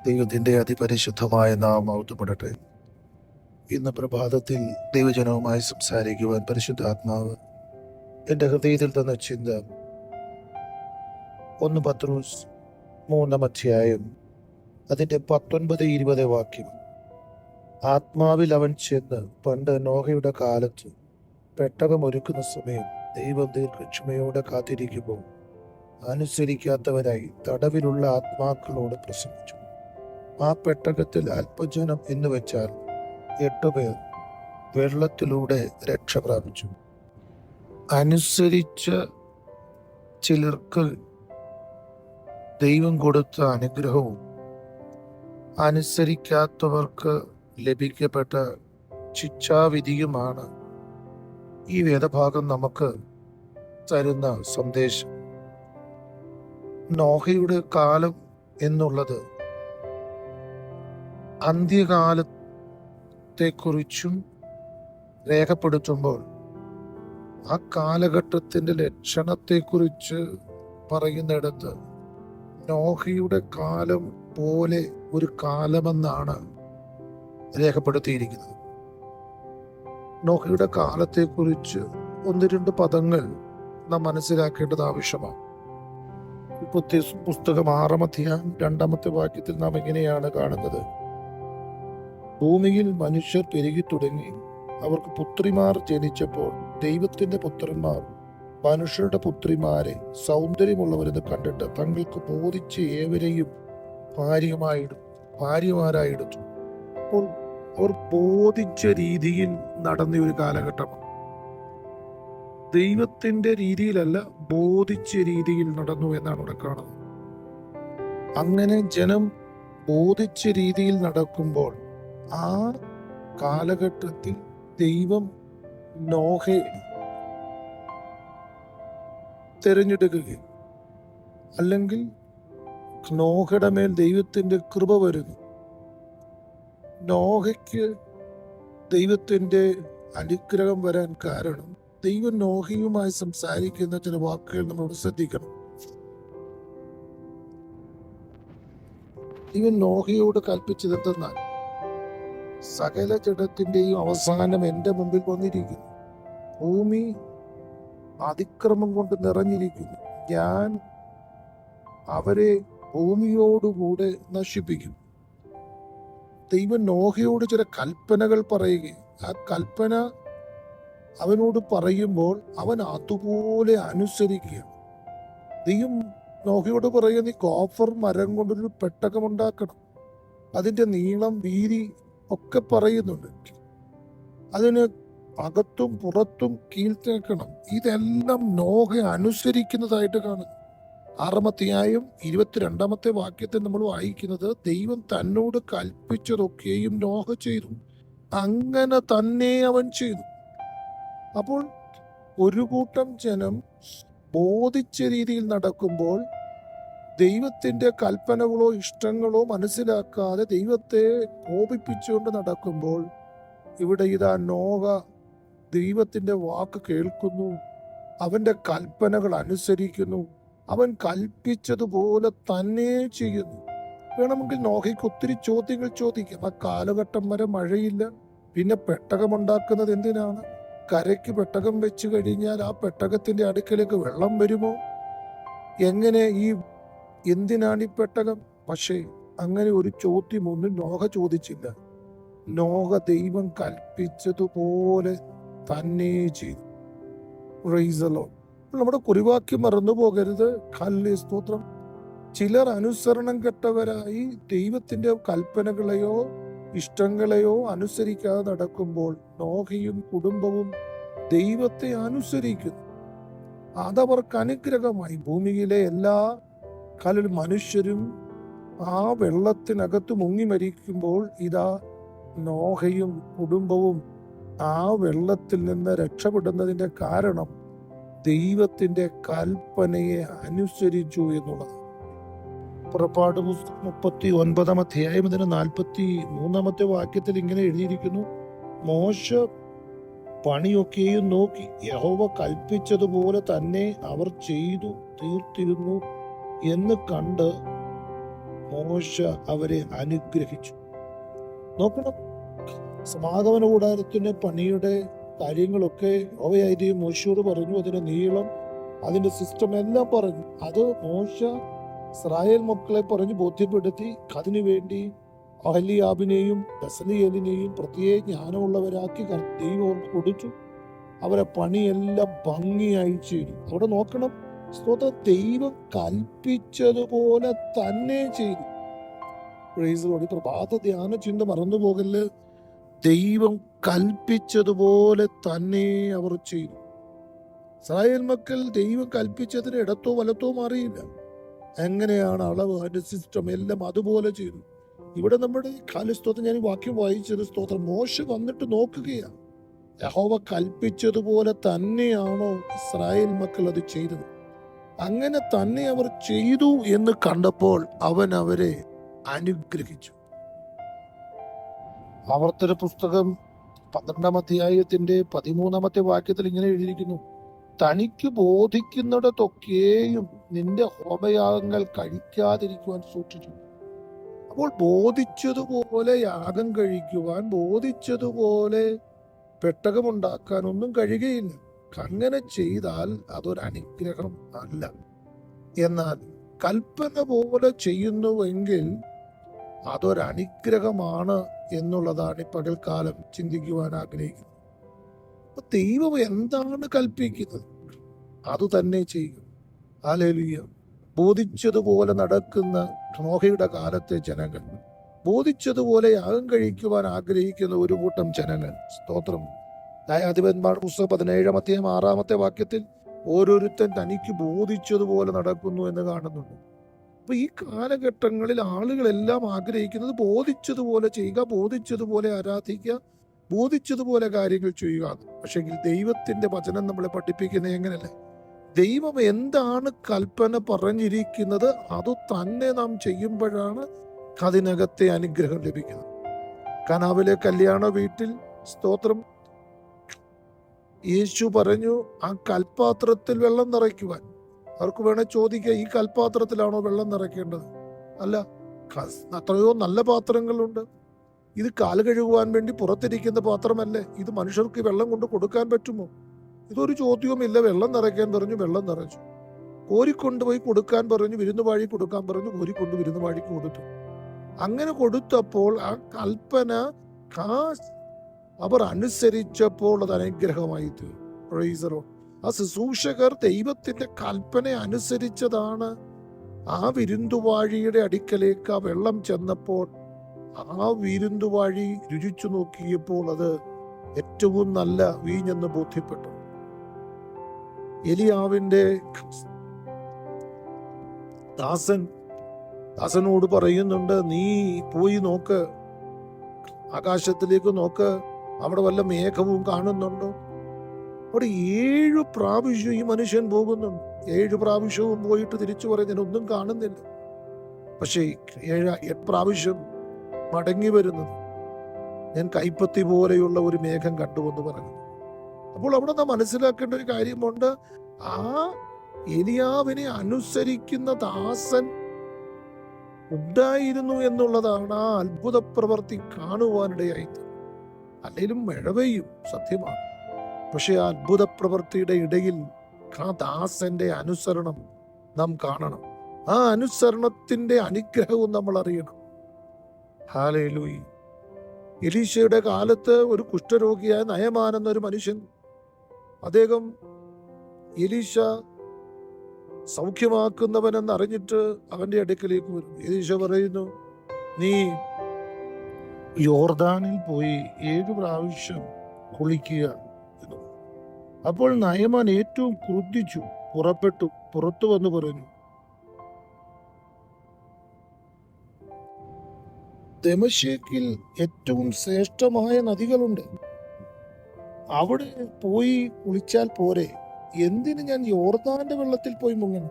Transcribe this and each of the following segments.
ദൈവത്തിൻ്റെ അതിപരിശുദ്ധമായ നാമം മഹത്വപ്പെടട്ടെ. ഇന്ന് പ്രഭാതത്തിൽ ദൈവജനവുമായി സംസാരിക്കുവാൻ പരിശുദ്ധാത്മാവ് എൻ്റെ ഹൃദയത്തിൽ തന്ന ചിന്ത 1 പത്രോസ് 3 അധ്യായം അതിൻ്റെ 19-20 വാക്യം. ആത്മാവിൽ അവൻ ചെന്ന് പണ്ട് നോഹയുടെ കാലത്ത് പെട്ടകമൊരുക്കുന്ന സമയം ദൈവം ദീർഘക്ഷമയോടെ കാത്തിരിക്കുമ്പോൾ അനുസരിക്കാത്തവരായി തടവിലുള്ള ആത്മാക്കളോട് പ്രസംഗിച്ചു. ആ പെട്ടകത്തിൽ അല്പജനം എന്ന് വെച്ചാൽ 8 പേർ വെള്ളത്തിലൂടെ രക്ഷ പ്രാപിച്ചു. അനുസരിച്ച ചിലർക്ക് ദൈവം കൊടുത്ത അനുഗ്രഹവും അനുസരിക്കാത്തവർക്ക് ലഭിക്കപ്പെട്ട ശിക്ഷാവിധിയുമാണ് ഈ വേദഭാഗം നമുക്ക് തരുന്ന സന്ദേശം. നോഹയുടെ കാലം എന്നുള്ളത് അന്ത്യകാലത്തെക്കുറിച്ചും രേഖപ്പെടുത്തുമ്പോൾ ആ കാലഘട്ടത്തിൻ്റെ ലക്ഷണത്തെക്കുറിച്ച് പറയുന്നിടത്ത് നോഹയുടെ കാലം പോലെ ഒരു കാലമെന്നാണ് രേഖപ്പെടുത്തിയിരിക്കുന്നത്. നോഹയുടെ കാലത്തെക്കുറിച്ച് 1-2 പദങ്ങൾ നാം മനസ്സിലാക്കേണ്ടത് ആവശ്യമാണ്. പുസ്തകം 6 അധ്യായം 2 വാക്യത്തിൽ നാം ഇങ്ങനെയാണ് കാണുന്നത്: ഭൂമിയിൽ മനുഷ്യർ പെരുകി തുടങ്ങി, അവർക്ക് പുത്രിമാർ ജനിച്ചപ്പോൾ ദൈവത്തിന്റെ പുത്രന്മാർ മനുഷ്യരുടെ പുത്രിമാരെ സൗന്ദര്യമുള്ളവരെന്ന് കണ്ടിട്ട് തങ്ങൾക്ക് ബോധിച്ച ഏവരെയും ഭാര്യമാരായെടുത്തു. അപ്പോൾ അവർ ബോധിച്ച രീതിയിൽ നടന്ന ഒരു കാലഘട്ടമാണ്. ദൈവത്തിന്റെ രീതിയിലല്ല, ബോധിച്ച രീതിയിൽ നടന്നു എന്നാണ് ഇവിടെ കാണുന്നത്. അങ്ങനെ ജനം ബോധിച്ച രീതിയിൽ നടക്കുമ്പോൾ ആ കാലഘട്ടത്തിൽ ദൈവം നോഹയെ തിരഞ്ഞെടുക്കുകയും അല്ലെങ്കിൽ നോഹയുടെ മേൽ ദൈവത്തിന്റെ കൃപ വരുന്നു. നോഹയ്ക്ക് ദൈവത്തിന്റെ അനുഗ്രഹം വരാൻ കാരണം ദൈവം നോഹയുമായി സംസാരിക്കുന്ന ചില വാക്കുകൾ നമ്മളോട് ശ്രദ്ധിക്കണം. ദൈവം നോഹയോട് കൽപ്പിച്ചതെന്നാൽ സകല ജഡത്തിന്റെയും അവസാനം എൻ്റെ മുമ്പിൽ വന്നിരിക്കുന്നു. ഭൂമി അതിക്രമം കൊണ്ട് നിറഞ്ഞിരിക്കുന്നു. ഞാൻ അവരെ ഭൂമിയോടുകൂടെ നശിപ്പിക്കും. ദൈവം നോഹയോട് ചില കൽപ്പനകൾ പറയുകയും ആ കൽപ്പന അവനോട് പറയുമ്പോൾ അവൻ അതുപോലെ അനുസരിക്കുക. ദൈവം നോഹയോട് പറയുക, നീ കോഫർ മരം കൊണ്ടൊരു പെട്ടകമുണ്ടാക്കണം. അതിൻ്റെ നീളം വീതി ഒക്കെ പറയുന്നുണ്ട്. അതിന് അകത്തും പുറത്തും കീഴ്ത്തേക്കണം. ഇതെല്ലാം നോഹ അനുസരിക്കുന്നതായിട്ട് കാണുന്നു. 6 അധ്യായം 22 വാക്യത്തിൽ നമ്മൾ വായിക്കുന്നത്, ദൈവം തന്നോട് കൽപ്പിച്ചതൊക്കെയും നോഹ ചെയ്തു, അങ്ങനെ തന്നെ അവൻ ചെയ്തു. അപ്പോൾ ഒരു കൂട്ടം ജനം ബോധിച്ച രീതിയിൽ നടക്കുമ്പോൾ, ദൈവത്തിന്റെ കൽപ്പനകളോ ഇഷ്ടങ്ങളോ മനസ്സിലാക്കാതെ ദൈവത്തെ കോപിപ്പിച്ചുകൊണ്ട് നടക്കുമ്പോൾ, ഇവിടെ ഇതാ നോഹ ദൈവത്തിന്റെ വാക്ക് കേൾക്കുന്നു, അവന്റെ കൽപ്പനകൾ അനുസരിക്കുന്നു, അവൻ കൽപ്പിച്ചതുപോലെ തന്നെ ചെയ്യുന്നു. വേണമെങ്കിൽ നോഹയ്ക്ക് ഒത്തിരി ചോദ്യങ്ങൾ ചോദിക്കാം. ആ കാലഘട്ടം വരെ മഴയില്ല, പിന്നെ പെട്ടകമുണ്ടാക്കുന്നത് എന്തിനാണ്? കരയ്ക്ക് പെട്ടകം വെച്ച് കഴിഞ്ഞാൽ ആ പെട്ടകത്തിന്റെ അടുക്കലേക്ക് വെള്ളം വരുമോ? എങ്ങനെ എന്തിനാണ് ഈ പെട്ടകം? പക്ഷേ അങ്ങനെ ഒരു ചോദ്യമൊന്നും നോഹ ചോദിച്ചില്ല. നോഹ ദൈവം കൽപ്പിച്ചതുപോലെ തന്നെ ചെയ്തു. Price the Lord. നമ്മുടെ കുറിവാക്യം മറന്നു പോകരുത്. ഹല്ലേലൂയ, സ്തോത്രം. ചിലർ അനുസരണം കെട്ടവരായി ദൈവത്തിന്റെ കൽപ്പനകളെയോ ഇഷ്ടങ്ങളെയോ അനുസരിക്കാതെ നടക്കുമ്പോൾ നോഹയും കുടുംബവും ദൈവത്തെ അനുസരിക്കുന്നു. അതവർക്ക് അനുഗ്രഹമായി. ഭൂമിയിലെ എല്ലാ മനുഷ്യരും ആ വെള്ളത്തിനകത്ത് മുങ്ങി മരിക്കുമ്പോൾ ഇതാ നോഹയും കുടുംബവും ആ വെള്ളത്തിൽ നിന്ന് രക്ഷപ്പെടുന്നതിന്റെ കാരണം ദൈവത്തിന്റെ കൽപ്പനയെ അനുസരിച്ചു എന്നുള്ളത്. പുറപ്പാട് 39 അധ്യായം 43 വാക്യത്തിൽ ഇങ്ങനെ എഴുതിയിരിക്കുന്നു: മോശ പണിയൊക്കെയും നോക്കി യഹോവ കൽപ്പിച്ചതുപോലെ തന്നെ അവർ ചെയ്തു തീർത്തിരുന്നു എന്ന് കണ്ട് മോശ അവരെ അനുഗ്രഹിച്ചു. നോക്കണം, സമാഗമന കൂടാരത്തിന്റെ പണിയുടെ കാര്യങ്ങളൊക്കെ യഹോവയായിരിക്കും മോശയോട് പറഞ്ഞു. അതിന്റെ നീളം, അതിന്റെ സിസ്റ്റം എല്ലാം പറഞ്ഞു. അത് മോശ ഇസ്രായേൽ മക്കളെ പറഞ്ഞ് ബോധ്യപ്പെടുത്തി. അതിനുവേണ്ടി അഹല്യാബിനെയും ബസലിയേലിനെയും പ്രത്യേക ജ്ഞാനമുള്ളവരാക്കി ദൈവം കൊടുത്തു. അവരെ പണിയെല്ലാം ഭംഗിയായി ചെയ്തു. അവിടെ നോക്കണം, സ്തോത്രം, ദൈവം കൽപ്പിച്ചതുപോലെ തന്നെ ചെയ്തു. പ്രഭാത ധ്യാന ചിന്ത മറന്നു പോകല്. ദൈവം കൽപ്പിച്ചതുപോലെ തന്നെ അവർ ചെയ്തു. ഇസ്രായേൽ മക്കൾ ദൈവം കൽപ്പിച്ചതിന് ഇടത്തോ വലത്തോ മാറിയില്ല. എങ്ങനെയാണ് അളവ്, അതിന്റെ സിസ്റ്റം എല്ലാം അതുപോലെ ചെയ്തു. ഇവിടെ നമ്മുടെ കാലസ്തോത്രം, ഞാൻ ഈ വാക്യം വായിച്ചത്, സ്തോത്രം, മോശ വന്നിട്ട് നോക്കുകയാണ്, യഹോവ കൽപ്പിച്ചതുപോലെ തന്നെയാണോ ഇസ്രായേൽ മക്കൾ അത് ചെയ്തത്? അങ്ങനെ തന്നെ അവർ ചെയ്തു എന്ന് കണ്ടപ്പോൾ അവൻ അവരെ അനുഗ്രഹിച്ചു. ആവർത്തന പുസ്തകം 12-ാം അധ്യായത്തിന്റെ 13-ാമത്തെ വാക്യത്തിൽ ഇങ്ങനെ എഴുതിയിരിക്കുന്നു, തനിക്ക് ബോധിക്കുന്നിടത്തൊക്കെയും നിന്റെ ഹോമയാഗങ്ങൾ കഴിക്കാതിരിക്കുവാൻ സൂക്ഷിച്ചു. അപ്പോൾ ബോധിച്ചതുപോലെ യാഗം കഴിക്കുവാൻ, ബോധിച്ചതുപോലെ പെട്ടകമുണ്ടാക്കാൻ ഒന്നും കഴിയുകയില്ല. അങ്ങനെ ചെയ്താൽ അതൊരനുഗ്രഹം അല്ല. എന്നാൽ കൽപ്പന പോലെ ചെയ്യുന്നുവെങ്കിൽ അതൊരനുഗ്രഹമാണ് എന്നുള്ളതാണ് ഈ പകൽക്കാലം ചിന്തിക്കുവാൻ ആഗ്രഹിക്കുന്നത്. അപ്പൊ ദൈവം എന്താണ് കൽപ്പിക്കുന്നത് അത് തന്നെ ചെയ്യുക. ഹല്ലേലൂയ. ബോധിച്ചതുപോലെ നടക്കുന്ന നോഹയുടെ കാലത്തെ ജനങ്ങൾ, ബോധിച്ചതുപോലെ യാഗം കഴിക്കുവാൻ ആഗ്രഹിക്കുന്ന ഒരു കൂട്ടം ജനങ്ങൾ, സ്തോത്രം, ന്യായാധിപന്മാർ പുസ്തകം 17-ാം അധ്യായം 6-ാമത്തെ വാക്യത്തിൽ ഓരോരുത്തൻ തനിക്ക് ബോധിച്ചതുപോലെ നടക്കുന്നു എന്ന് കാണുന്നുണ്ട്. അപ്പൊ ഈ കാലഘട്ടങ്ങളിൽ ആളുകളെല്ലാം ആഗ്രഹിക്കുന്നത് ബോധിച്ചതുപോലെ ചെയ്യുക, ബോധിച്ചതുപോലെ ആരാധിക്കുക, ബോധിച്ചതുപോലെ കാര്യങ്ങൾ ചെയ്യുക. പക്ഷെ ദൈവത്തിന്റെ വചനം നമ്മളെ പഠിപ്പിക്കുന്നത് എങ്ങനെയല്ല? ദൈവം എന്താണ് കൽപ്പന പറഞ്ഞിരിക്കുന്നത് അത് തന്നെ നാം ചെയ്യുമ്പോഴാണ് അതിനകത്തെ അനുഗ്രഹം ലഭിക്കുന്നത്. കനാവിലെ കല്യാണ വീട്ടിൽ, സ്തോത്രം, യേശു പറഞ്ഞു ആ കൽപാത്രത്തിൽ വെള്ളം നിറയ്ക്കുവാൻ. അവർക്ക് വേണേ ചോദിക്കുക, ഈ കൽപാത്രത്തിലാണോ വെള്ളം നിറയ്ക്കേണ്ടത്? അല്ല, അത്രയോ നല്ല പാത്രങ്ങളുണ്ട്. ഇത് കാല് കഴുകുവാൻ വേണ്ടി പുറത്തിരിക്കുന്ന പാത്രമല്ലേ? ഇത് മനുഷ്യർക്ക് വെള്ളം കൊണ്ട് കൊടുക്കാൻ പറ്റുമോ? ഇതൊരു ചോദ്യവുമില്ല. വെള്ളം നിറയ്ക്കാൻ പറഞ്ഞു, വെള്ളം നിറച്ചു. കോരിക്കൊണ്ടുപോയി കൊടുക്കാൻ പറഞ്ഞു, വിരുന്നുവാഴി കൊടുക്കാൻ പറഞ്ഞു, കോരിക്കൊണ്ട് വിരുന്നുവാഴിക്ക് കൊടുത്തു. അങ്ങനെ കൊടുത്തപ്പോൾ ആ കൽപ്പന അവർ അനുസരിച്ചപ്പോൾ അത് അനുഗ്രഹമായി തീർന്നു. ആ ശുശ്രൂഷകർ ദൈവത്തിന്റെ കൽപ്പന അനുസരിച്ചതാണ്. ആ വിരുന്നുവാഴിയുടെ അടുക്കലേക്ക് ആ വെള്ളം ചെന്നപ്പോൾ ആ വിരുന്നുവാഴി രുചിച്ചു നോക്കിയപ്പോൾ അത് ഏറ്റവും നല്ല വീഞ്ഞെന്ന് ബോധ്യപ്പെട്ടു. എലിയാവിന്റെ ദാസനോട് പറയുന്നുണ്ട്, നീ പോയി നോക്ക്, ആകാശത്തിലേക്ക് നോക്ക്, അവിടെ വല്ല മേഘവും കാണുന്നുണ്ടോ? അവിടെ 7 പ്രാവശ്യം ഈ മനുഷ്യൻ പോകുന്നുണ്ട്. 7 പ്രാവശ്യവും പോയിട്ട് തിരിച്ചു പറയുന്നതിന് ഒന്നും കാണുന്നില്ല. പക്ഷേ 8 പ്രാവശ്യം മടങ്ങി വരുന്നത്, ഞാൻ കൈപ്പത്തി പോലെയുള്ള ഒരു മേഘം കണ്ടുവെന്ന് പറഞ്ഞു. അപ്പോൾ അവിടെ നാം മനസ്സിലാക്കേണ്ട ഒരു കാര്യമുണ്ട്. ആ എലിയാവിനെ അനുസരിക്കുന്ന ദാസൻ ഉണ്ടായിരുന്നു എന്നുള്ളതാണ് ആ അത്ഭുത പ്രവൃത്തി കാണുവാനിടയായത്. അല്ലെങ്കിലും മഴ പെയ്യും, സത്യമാണ്. പക്ഷെ ആ അത്ഭുത പ്രവൃത്തിയുടെ ഇടയിൽ ആ ദാസന്റെ അനുസരണം നാം കാണണം. ആ അനുസരണത്തിന്റെ അനുഗ്രഹവും നമ്മൾ അറിയണം. ഹല്ലേലൂയ. എലീശയുടെ കാലത്ത് ഒരു കുഷ്ഠരോഗിയായ നയമാൻ എന്നൊരു മനുഷ്യൻ, അദ്ദേഹം എലീശ സൗഖ്യമാക്കുന്നവനെന്ന് അറിഞ്ഞിട്ട് അവന്റെ അടുക്കലേക്ക് വരും. എലീശ പറയുന്നു, നീ യോർദാനിൽ പോയി 7 പ്രാവശ്യം കുളിക്കുക എന്ന്. അപ്പോൾ നയമാൻ ഏറ്റവും ക്രുദ്ധിച്ചു, പുറത്തു വന്ന് പറഞ്ഞു, ദമശ്കേക്കിൽ ഏറ്റവും ശ്രേഷ്ഠമായ നദികളുണ്ട്, അവിടെ പോയി കുളിച്ചാൽ പോരെ? എന്തിന് ഞാൻ യോർദാന്റെ വെള്ളത്തിൽ പോയി മുങ്ങണം?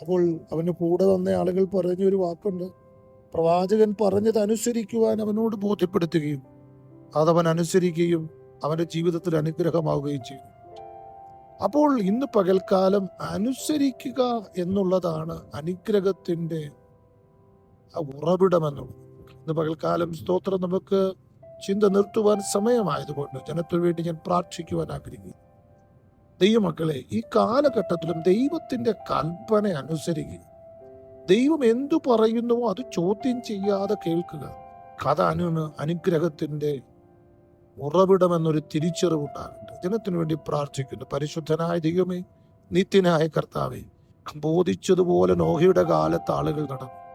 അപ്പോൾ അവന്റെ കൂടെ വന്ന ആളുകൾ പറഞ്ഞൊരു വാക്കുണ്ട്, പ്രവാചകൻ പറഞ്ഞത് അനുസരിക്കുവാൻ അവനോട് ബോധ്യപ്പെടുത്തുകയും അതവൻ അനുസരിക്കുകയും അവന്റെ ജീവിതത്തിൽ അനുഗ്രഹമാവുകയും ചെയ്തു. അപ്പോൾ ഇന്ന് പകൽക്കാലം അനുസരിക്കുക എന്നുള്ളതാണ് അനുഗ്രഹത്തിന്റെ ആ ഉറവിടമെന്നുള്ളത്. ഇന്ന് പകൽക്കാലം സ്തോത്രം നമുക്ക് ചിന്ത നിർത്തുവാൻ സമയമായതുകൊണ്ട് ജനത്തിനു വേണ്ടി ഞാൻ പ്രാർത്ഥിക്കുവാൻ ആഗ്രഹിക്കുന്നു. ദൈവമക്കളെ, ഈ കാലഘട്ടത്തിലും ദൈവത്തിന്റെ കൽപ്പന അനുസരിക്കുക. ദൈവം എന്തു പറയുന്നുവോ അത് ചോദ്യം ചെയ്യാതെ കേൾക്കുക. കഥ അനുഗ്രഹത്തിന്റെ ഉറവിടമെന്നൊരു തിരിച്ചറിവുണ്ടാകട്ടെ. ജനത്തിനു വേണ്ടി പ്രാർത്ഥിക്കുന്നു. പരിശുദ്ധനായ ദൈവമേ, നിത്യനായ കർത്താവേ, ബോധിച്ചതുപോലെ നോഹയുടെ കാലത്ത് ആളുകൾ നടന്നു,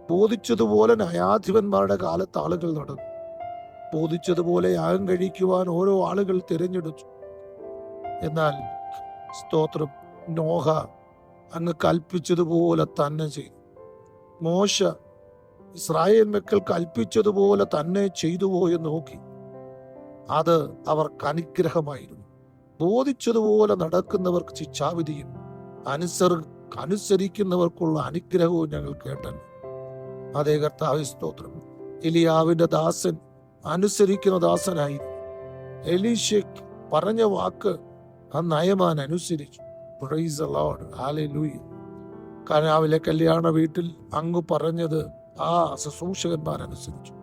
ബോധിച്ചതുപോലെ ന്യായാധിപന്മാരുടെ കാലത്ത് ആളുകൾ നടന്നു, ബോധിച്ചതുപോലെ യാഗം കഴിക്കുവാൻ ഓരോ ആളുകൾ തിരഞ്ഞെടുത്തു. എന്നാൽ സ്തോത്രം, നോഹ അങ്ങ് കൽപ്പിച്ചതുപോലെ തന്നെ ചെയ്തു. മോശ ഇസ്രായേൽ മക്കൾ കൽപ്പിച്ചതുപോലെ തന്നെ ചെയ്തുവോ എന്ന് നോക്കി. അത് അവർക്ക് അനുഗ്രഹമായിരുന്നു. ബോധിച്ചതുപോലെ നടക്കുന്നവർക്ക് ശിക്ഷാവിധിയും അനുസരിക്കുന്നവർക്കുള്ള അനുഗ്രഹവും ഞങ്ങൾ കേട്ടല്ലോ. അതേ കർത്താവേ, സ്തോത്രം. എലിയാവിന്റെ ദാസൻ അനുസരിക്കുന്ന ദാസനായിരുന്നു. എലീശ പറഞ്ഞ വാക്ക് ആ നയമാൻ അനുസരിച്ചു. പ്രൈസ് ദി ലോർഡ്, ഹല്ലേലൂയ. കനാവിലെ കല്യാണ വീട്ടിൽ അങ്ങ് പറഞ്ഞത് ആ ശുശ്രൂഷകന്മാരനുസരിച്ചു.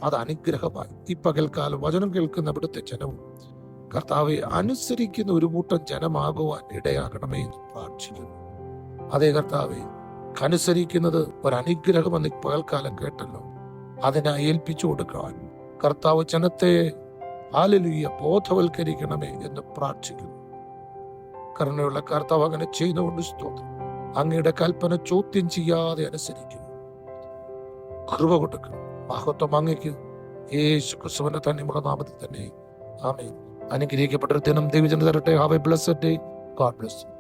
അത് അനുഗ്രഹമായി. ഈ പകൽക്കാലം വചനം കേൾക്കുന്ന ഇവിടുത്തെ ജനവും കർത്താവെ അനുസരിക്കുന്ന ഒരു കൂട്ടം ജനമാകുവാൻ ഇടയാകണമേ എന്ന് പ്രാർത്ഥിക്കുന്നു. അതേ കർത്താവെ, അനുസരിക്കുന്നത് ഒരനുഗ്രഹമെന്ന് പകൽക്കാലം കേട്ടല്ലോ. അതിനെ ഏൽപ്പിച്ചു കൊടുക്കാൻ കർത്താവ് ജനത്തെ ഹല്ലേലൂയ ബോധവൽക്കരിക്കണമേ എന്ന് പ്രാർത്ഥിക്കുന്നു. കരുണയുള്ള കർത്താവ് അങ്ങനെ ചെയ്തുകൊണ്ട് സ്തോത്രം. അങ്ങയുടെ കൽപ്പന ചോദ്യം ചെയ്യാതെ അനുസരിക്കുന്നു. കൃപ കൊടുക്കണം. മഹത്വം അങ്ങയ്ക്ക് യേശു ക്രിസ്തുവിന്റെ തന്നെയുള്ള നാമത്തിൽ തന്നെ. ആമേൻ. അനുഗ്രഹിക്കപ്പെട്ട ദിനം ദൈവജന തരട്ടെ. Have A blessed day. God bless.